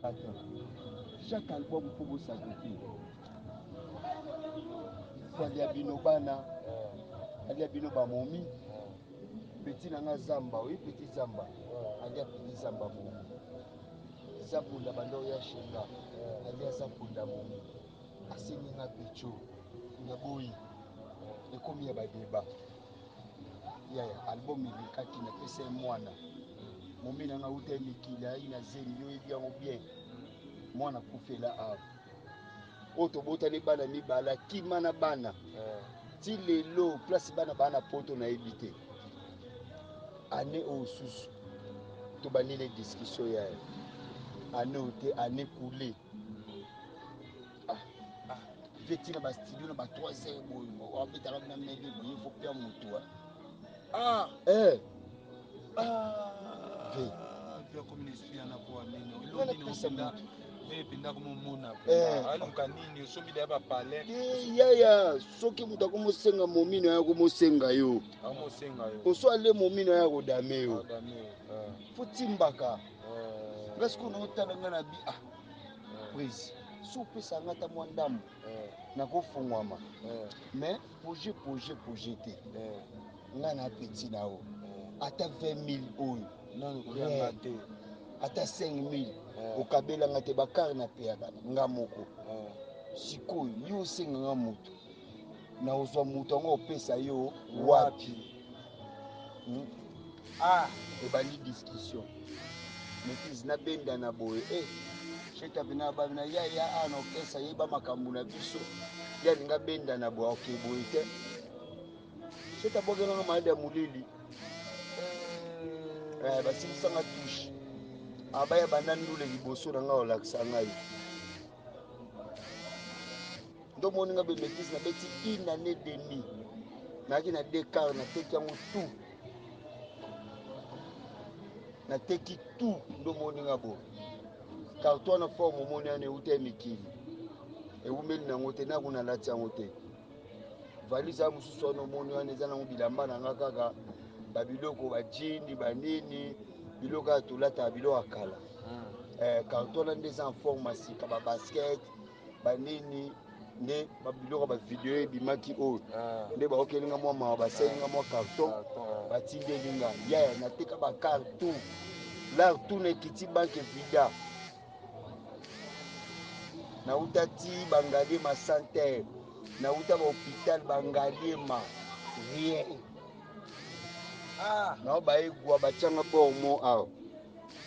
Chaque album pour vous s'ajouter. Alia bino bana, alia bino ba momi, petit nanga zamba, oui petit zamba, alia petit zamba momi. Zapunda bando ya shenga, alia zapunda momi. Asini nga pecho, ngaboyi, ekomi ya ba débat. Yaya album ilikaki na pesa mwana. Momi nanga uta mikila ina zeni yo ebi yango bien. Mwana kufela ave. Oto bota ni bana mibala kima na bana. Ti lelo place bana poto na ebité. Année au sous. To bani les discussions ya. Année oté année coulée. Veti na ba studio na ba 3 heures boy. O betala na mebe boy, il faut pia moto. Via communiste na kwa nini? Wana pesa moto. Pinda kumumuna. Aluka nini? Sombi da ba pale. Yaya, soki muta kumusenga momino ya kumusenga yo. Amusenga yo. Oso ale momino ya kodame yo. Futimbaka. Ngasko na otala ngana bi Prezi. So pesa ngata mwandambo. Na kofungwama. Mais projet te. Ngana petit na o. Ata 20 000 oyo. Non kuyanga te. Ata 5 000. Okabela ngate bakar na peaka ngamoko. Sikoyo yo senga nga mutu. Na ozwa mutu ngo opesa yo wapi. Ebani discussion. Metiz na benda na boye. Cheta bina babina ya ano kesa yeba makambu na biso. Ya linga benda na boye okay boye te. Cheta bogena nga maade ya mulili. Basilisa nga touche. Abaya banandule liboso na nga olakisa ngai. Ndo moni nga be métis na beti une année demi. Naki na décar na teki yango tout. Na teki tout ndo moni nga bo. Carton na forme moni ane ute mikili. E umeli na ngote na kuna lati yango te. Valise ya mususu no moni ane za na bilamba na nga kaka babiloko ba jeans banini biloko ya tolata biloko akala. Carton na ndeza en forme asika ba basket banini nde babiloko ba video ebimaki oyo nde baokelinga mwa mawa basalinga mwa carton batindelinga yaya nateka bacarton lar tout nekiti banke vida nauta ti bangaliema santere nauta bahôpital bangaliema rien nao baegwa batianga bormo awa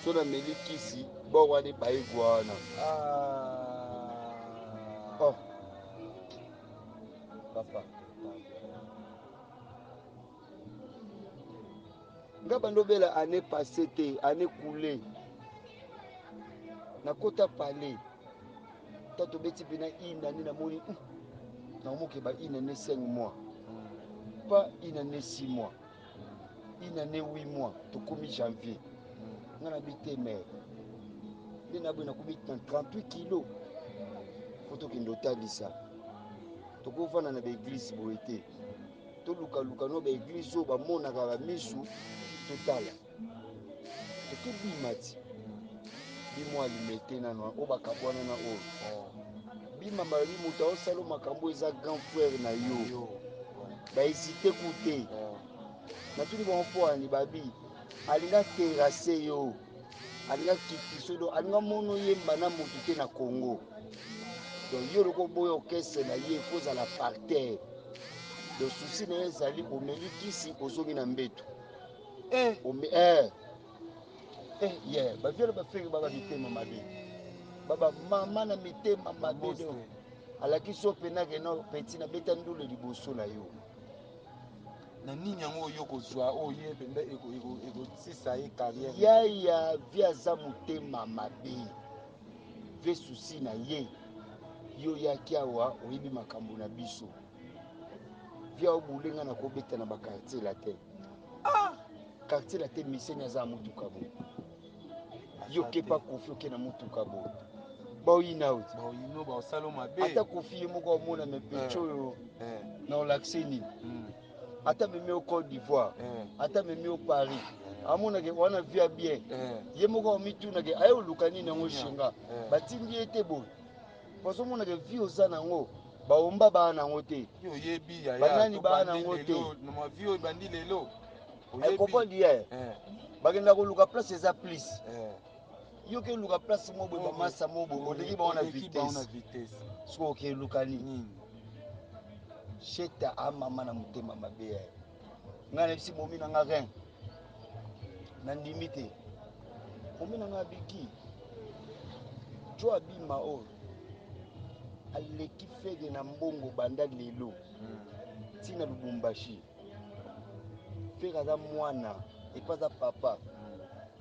so na meli kisi bor wana baegwa wana papa nga bandobela année passée te année coulée nakota palais tato beti pena une année na moni na moke ba une année 5 mois pas une année 6 mois une année 8 mois tokomi janvier nga na bite mère nde na boye nakomi na 38 kilos fo tokende otalisa tokofanda na baeglise boye te tolukaluka no baeglise oyo bamonaka bamisu totala tokobima ti bimo alimete nano oyo bakabwana na oyo bima balobi moto aosala makambo eza grand frère na yo bahésite ku te natuni bango mpo ani babi alinga terase yo alinga kikiso do alinga mono yemba na motu te na Congo donc yo loko boya orchestre na ye kozala parterre donc souci na ye ezali omeli kisi ozongi na mbeto baviole bafrere baba mitema mabe baba mama na mitema mabe do alakisi yo mpena kena peti na beta ndule liboso na yo na nini yango oyo kozwa oyo pembe ekosisa ye carrière yaya vi aza motema mabe vi susi na ye yo yaki awa oyebi makambo na biso vi aobulenga na kobeta na bakartier la te quartier la te miseni aza motuka bo yo kepa kofi oke na motuka bo baoyina oti baoyino baosala mabe ata kofi ye moko omona mepecho oyo na olakise nini ata memi au Côte d'Ivoire ata memi au Paris amonake wana via bien ye moko omitunake ayoluka nini yango shinga batindi ye te boye pozomonake vi oza nango baomba baa nango te banani baa nango te ekopandi ye bakenda koluka place eza plus yoki eluka place mo boye bamasa mo boye oleki baona vitesse soki okeluka nini sheta amama na motema mabe ya ngai nayebisi momi na nga rin nandimi te momi na nga abiki jo abima oyo aleki fege na mbongo banda lelo ntina lubumbashi fege aza mwana epa aza papa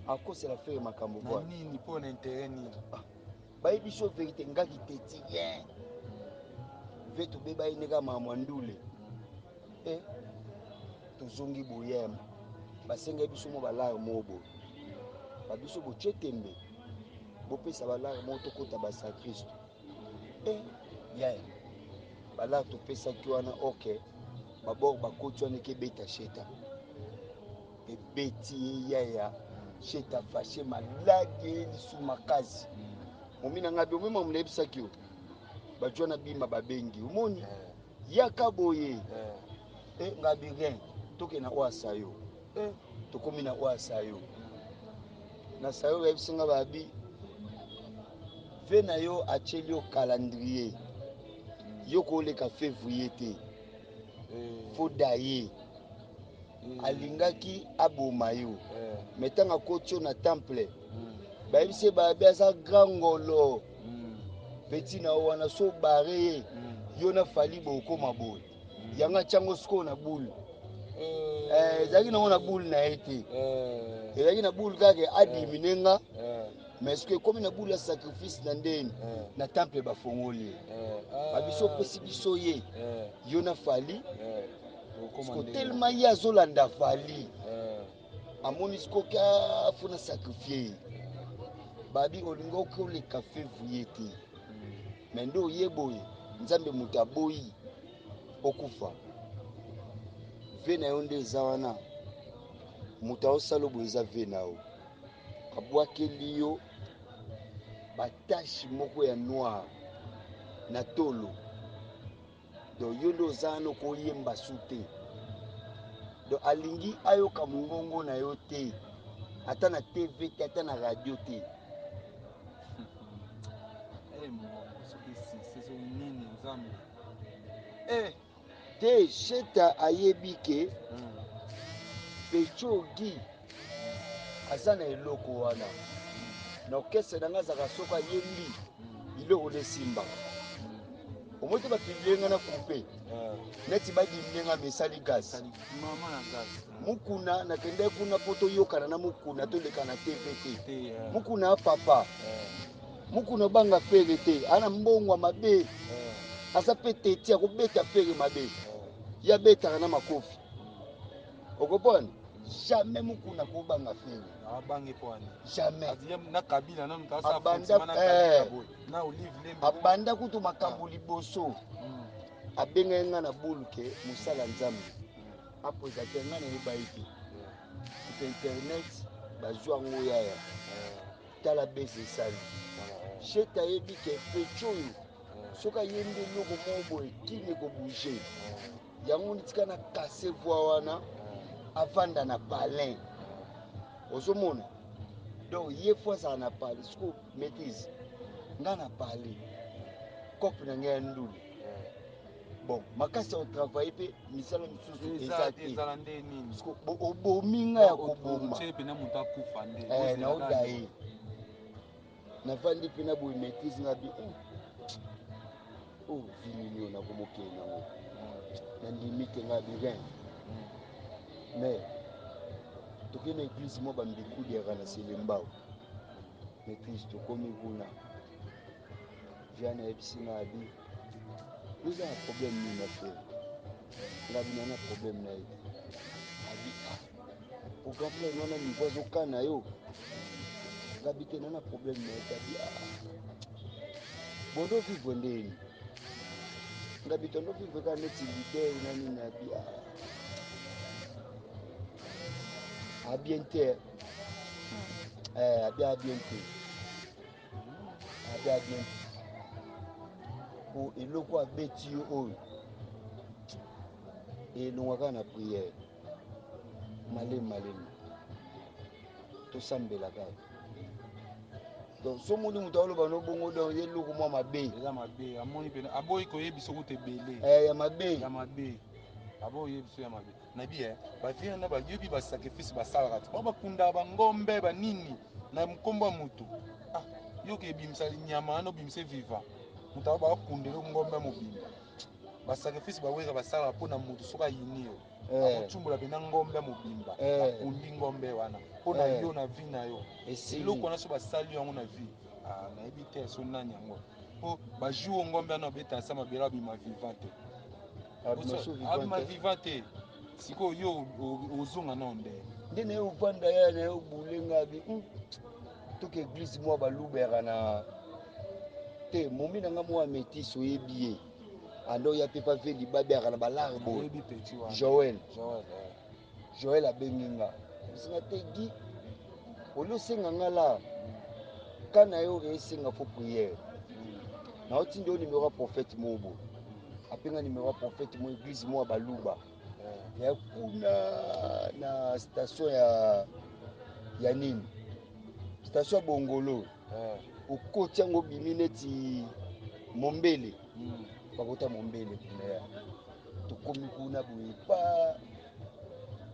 akosela fege makambo bwananini mpo na intere nini bayebi so verité ngaki teti rien ve tobeba ye ndeka makambo ya ndule tozongi boyema basengai biso mo balare mo boye babiso botie tembe bopesa balare mo tokota basa kristo yaye balare topesaki wana ok babor bakoti wana ekebeta sheta ebeti ye yaya sheta fashe maladi ye lisu makasi momi na ngai biomema monayebisaki yo bajwa na bima babengi omoni yaka boye ngai birien toke na oasa yo tokomi na oasa yo na sayo bayebisi nga babi ve na yo atieli yo calendrier yo koleka février te foda ye alingaki aboma yo me ntango akoti yo na temple bayebisi ye babi aza grand ngolo peti na yo wana so bare ye yo na fali bokoma boye yango atiango sikoyo na bule ezalaki nango na bule na ye te ezalaki na bule kaka adimine nga mais soki ekomi na bule ya sacrifice na ndeni na temple bafongoli babiso opesi biso ye yo na fali siko telema ye azolanda fali amoni sikoki afuna sacrifie ye babi olingi okoleka février te me nde oye boye nzambe moto aboyi okufa ve na yo nde eza wana moto aosala boye eza ve na yo abwakeli yo batache moko ya noir na tolo donc yo nde oza wana okoyemba su te donc alingi ayoka mongongo na yo te ata na tv te ata na radio te te sheta ayebi ke pechogi aza na eloko wana na orkestre na nga azaka soko ayembi biloko nesimbaka omoi te bapiblie nga na coupe neti badimine nga mesali gaz mukuna nakende kuna mpo toyokana na mukuna toleka na tv te mukuna ya papa mukuna obanga fere te ana mbongwa mabe aza mpe teti akobeta fere mabe ye abetaka na makofi okopona jamais mukuna kobanga fere jamais abanda kutu makambo liboso abengai nga na buluke mosala nzambe apoza te nga nayeba ye te kuta internet bazwa yango yaya tala bese esali sheta ayebi ke pecho oyo soki ayembi eloko moko boye kini ekobouge yango nitika na kase voi wana avanda na palin ozomona donc ye fo azala na pale siko maîtrise nga na pale cope na ngai ya ndule bon makasi ya kotravaille mpe misala misusu eza te obomi nga ya koboma naoda ye navandi mpe na boye maîtrise nga bi vinini oyo nakomokele nango nandimi te nga birin mais toke na église mwa bambikudi yaka na selembao maîtrise tokomi kuna via nayebisi nga abi oza na problème nini na fere nga bina na problème na ye abi programme plane wana niveau azokana yo nga bi te nana problème na ye abi bondo vivre ndeni nga bi tondo vivre kaka neti lider na nini abi a bien te a bien pour eloko abeti yo oyo elongwaka na prière malema tosambela kaka donc so moni moto aloba no bongo donc ye eloko mwa mabe eza mabe amoni pena aboyi koyebisa kuta ebele ya mabe aboyi biso ya mabe nabi bavie na bayobi basacrifice basalaka te bakunda bangombe banini na nkombo ya motu yoki ebimisa nyama wana obimisa viva moto abo bakundela ngombe mobimba basacrifice baweka basalaka mpona motu soki ayini yo akocumbula pena ngombe mobimba akundi ngombe wana mpona yo na vi na yo eloko wana so basali yango na vi nayebi te so nani yango mpo bajour ngombe wana obeta sa mabele abima vivant te abima vivant te sikoyo yo ozonga nao nde na ye ovanda ya na ye obulenga abi toka eglise mwa balubera na te momi na nga mwa métis oyebi ye ando ya mpe pave libabera na balarbo joel abengi nga bisinga te gi oliosenga nga la ka na yo esenga fo prière naotindi o numéro ya prophète mobo apenga numéro ya prophète mo église mwa baluba ya kuna na station ya nini station ya bongolo okoti yango bimi neti mombele bakota mombele kuna ya tokomi kuna boye pa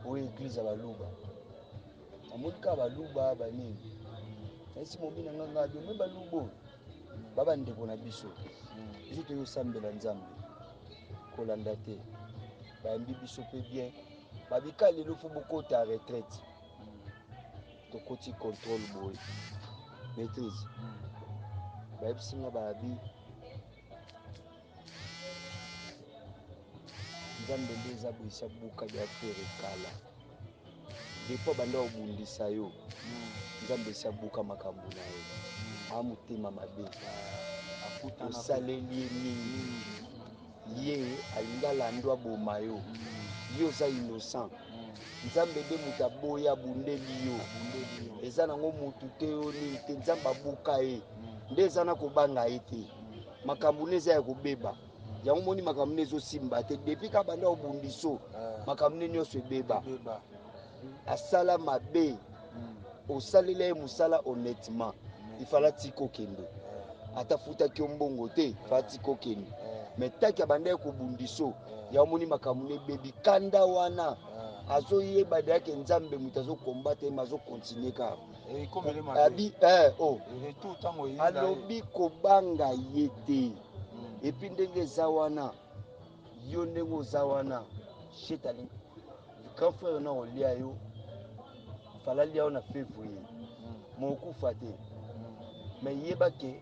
oyo église ya baluba amoni kaka baluba banini naisi momi na nganga biome baluba oyo babandeko na biso biso toyosambela nzambe kolanda te bayambi biso mpe bien babika lelo fo bokota ya retraite tokoti contrôle boye maîtrise bayebisinga babi nzambe nde eza boyisa buka bya tere kala depo banda obundisa yo nzambe esa buka makambo na yo amotema mabe osaleli ye mingi ye alingi alando aboma yo ye oza innocent nzambe nde moto aboyi abundeli yo eza nango motu te yo nini te nzambe abuka ye nde eza na kobanga ye te makambo ne eza ya kobeba yango moni makambo ne ezosimba te depuis ka banda obundiso makambo ne nyonso ebeba asala mabe osalela ye mosala honnêtement ifala tika okende ata futaki yo mbongo te fala tika okende me taki abanda ye kobundiso yango moni makambo ne ebebi kanda wana azoyeba deyake nzambe moto azokombata ye ma azokontinue kaka alobi kobanga ye te epi ndenge eza wana yo ndenge oza wana shetani grand frère na olia yo fala lia yo na février mokufa te me yeba ke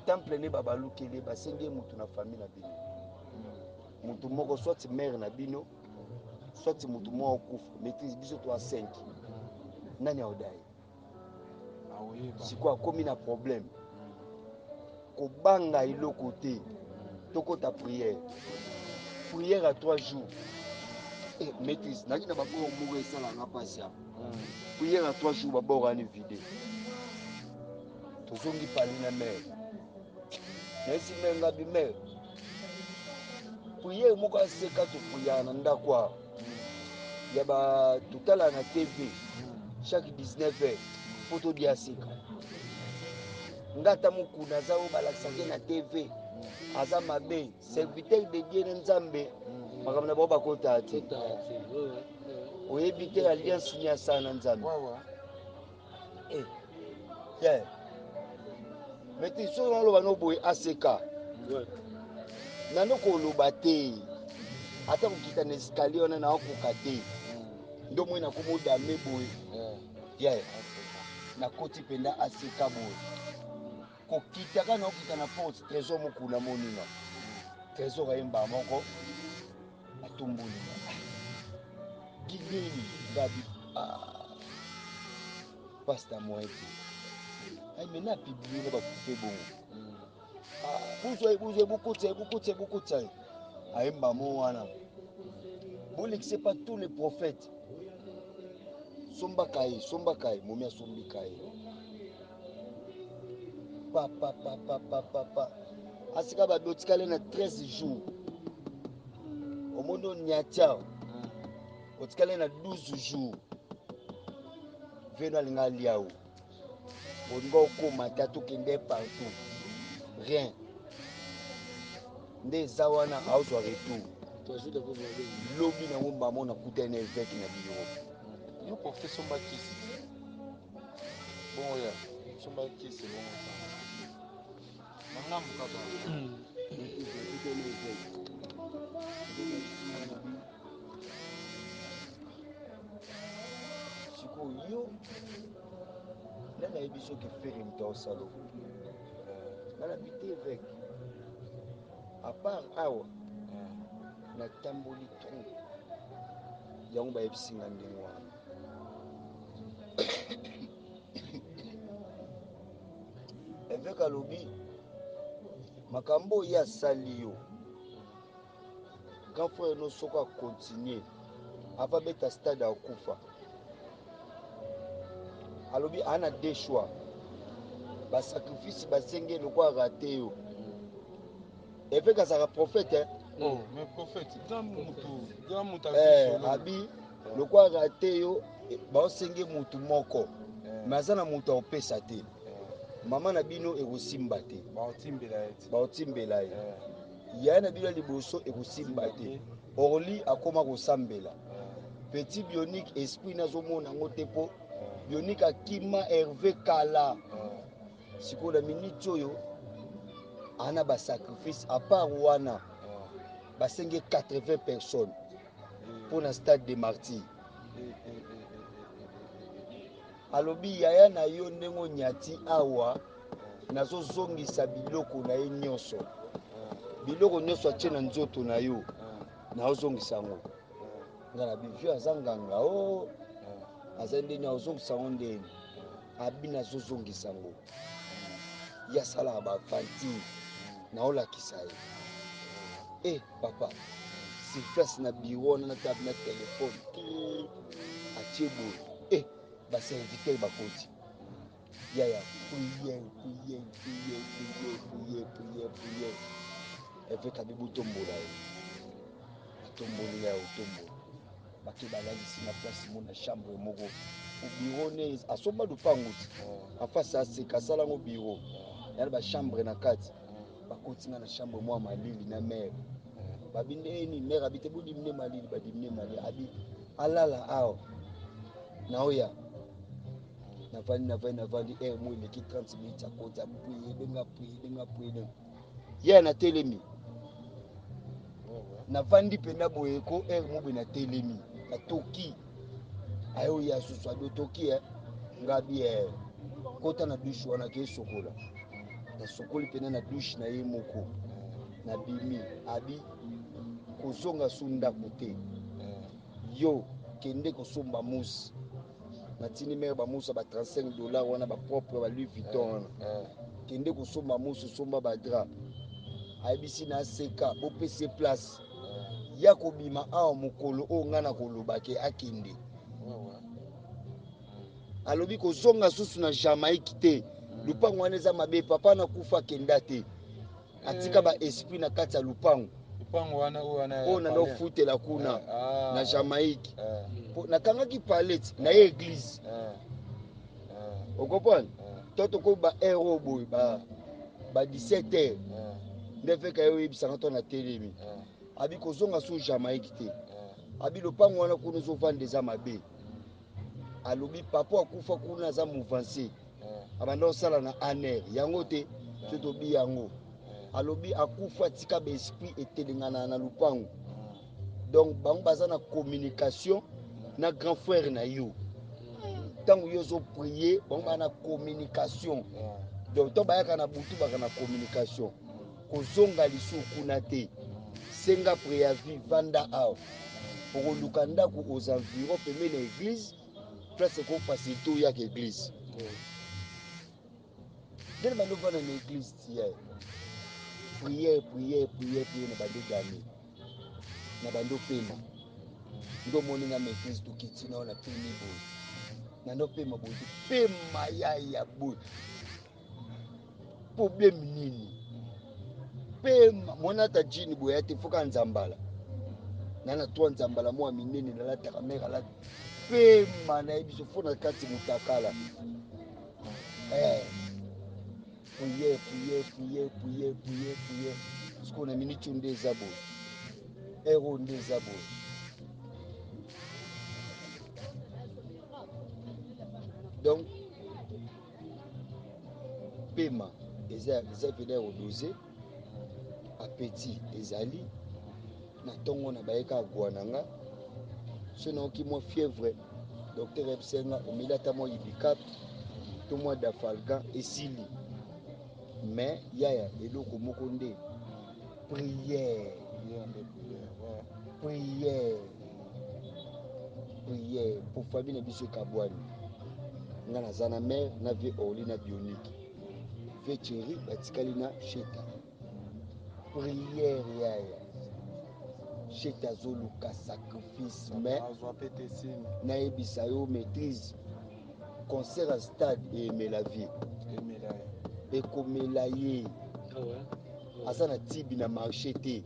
temple ne babalukeli basengi ye motu na famille na bino motu moko soit mare na bino soit motu moko okufa maîtrise biso to a 5 nani aodai sikoyo akomi na problème kobanga eloko te tokota prière à 3 jours maîtrise naki na baboro moko esalanga mpasi apo prière à 3 jours baboro ani vide tozongi pali na mare naesi menga bi mare prière moko aseka toprière na ndako awa ya totala na tv chaque 19h mpo todia seka nga ata mokuna aza oyo balakisaki na tv aza mabe serviteur de dieu na nzambe makambo na bao bakota te oyebi te alliance ni asala na nzambe meti so naloba no boye aseka nano koloba te ata kokita na escalier wana naokoka te ndo moi nakomodame boye nakoti mpenda aseka boye kokitaka naokita na porte trésor mokuna moninga trésor ayemba moko atumbulinga ginini ngabi pasta moye te ai mena apiblie na bakufe bongo bukutsa ayemba mo wana bolekise pas tous les prophètes somba kai momi asombi kai papa asika babi otikali na 13 jours omondo nyatia otikali na 12 jours veno alinga aliao olinga okoma te atokende partout rien nde eza wana aozwa retour lobi nango mama nakuta na évêque na biro yo porte somba kisi bon ya somba kisi bon mangambu kaka sikoyo nde nayebi soki fere moto aosalo nanabi te évêque à part awa natamboli trop yango bayebisinga ndenge wana évêque alobi makambo oyo asali yo grand frère no soko akontinue ava beta stade akufa alobi ana deux choix basacrifice basenge lokwa rate yo évêque azaka prophète oh mais prophète grand mutu abi lokwa rate yo baosenge mutu moko mais aza na mutu aopesa te mama na bino ekosimba te baotimbela ye yaya na bino liboso ekosimba te orli akoma kosambela petit bionique esprit nazomona yango te mpo bionique akima herve kala sikoyo na miniti oyo ana basacrifice apart wana basenge 80 personnes mpo na stade de martyr alobi yaya na yo ndenge onyati awa nazozongisa biloko na ye nyonso biloko nyonso atie na nzoto na yo naozongisa yango nga na bivio aza nganga o aza ndeni azongisa yango ndeni abi nazozongisa yango ye asalaka bafantire naolakisa ye papa surface na biro wana natabi na telefone atie boye baserviteur bakoti yaya priere évêque abi botombola ye atomboli ya otombola bake balalisi na place mo na chambre moko obiro ne asomba lupango ti afasi aseka asalango biro yana bachambre na kati bakotinga na chambre mo ya malili na mere babi ndeni mere abi te bodimine malili badimine malili abi alala awa na oya navandi air mo eleki 30 minutes akoti apuye benga puye ye na telemi navandi mpena boye ko air mo boye na telemi natoki ayoya susu abi otoki ngabi kota na dushe wana ke sokola nasokoli mpena na dushe na ye moko nabimi abi kozonga su ndako te yo kende kosomba musi natini mere bamusa ba $35 wana bapropre ba Louis Vuitton wana kende kosomba musu somba badra ayebisi na aseka bopesi place ya kobima awa mokolo oyo nga na koloba ke akende alobi kozonga susu na Jamaïque te lupango wana eza mabe papa nakufa kenda te atika ba esprit na kati ya lupango oyo nanofutela kuna na Jamaïque nakangaki palette na ye église okomprendre to tokoba heure oyo boye ba 17h nde feka ye oyebisanga to na telemi abi kozonga su Jamaïque te abi lopango wana kuna ozovanda eza mabe alobi papa akufa kuna aza mouvancier abanda osala na aner yango te so tobi yango alobi akufa atika baesprit etelengana na lupango donc bango baza na communication na grand frère na yo ntango yo ozoprier bango baa na communication donc to bayaka na butu baka na communication kozonga lisu kuna te senga préavis vanda awa okoluka ndako aux environs pembeni na église place ekofacilité oyaka église ndeni bando vanda na église tiye priere na bando gane na bando pema ndo moni na maîtrise to kitina na peni boy nano pema boye pema ya boye problème nini pema mona ta jini boye ate foka nzambala nana to nzambala mwa minene na la takamera la pema na biso fona kati mutakala Pouye. Ce qu'on a mis des abos. Héros des abos. Donc, paiement, les affaires au dosé, appétit, les alliés, on a baïka guananga, sinon qui m'a fièvre, docteur Epsenga, au milieu de moi, ibicap, tout moi d'afalgan et sili. Mais yaya eloko moko nde prière pour famille na biso kabwani nga naza na mère na vie orli na bionique vie chéri batikali na sheta prière yaya sheta azoluka sacrifice mais nayebisa yo maîtrise concert à stade emela vie ekomela ye aza na tibi na marché te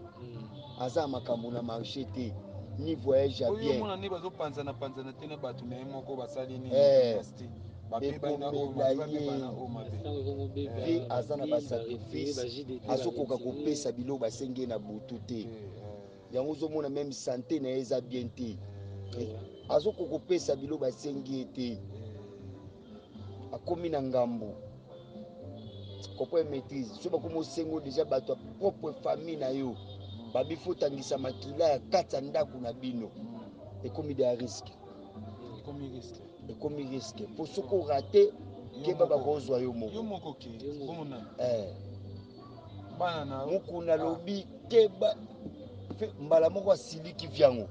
aza makambo na marché te ni voyage à bien oyo bazopanzana te na bato na ye moko basali nini ekomela ye aza na basacrifice azokoka kopesa biloko basengi na butu te yango ozomona meme sante na ye eza bien te azokoka kopesa biloko basengi ye te akomi na ngambo comprendre maîtrise so bakomi osengo déjà bato ya propre famille na yo babifotangisa makila ya kati ya ndako na bino ekomi de risque ekomi risque po soki orate keba bakozwa yo moko mokuna alobi keba mbala moko asiliki vyango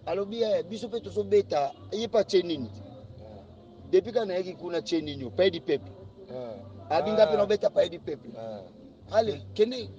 alobi biso mpe tozobeta ye pa tie nini depuis kana yaki kuna tie nini paye du peuple abinga pe nobeta paye du peuple allez kende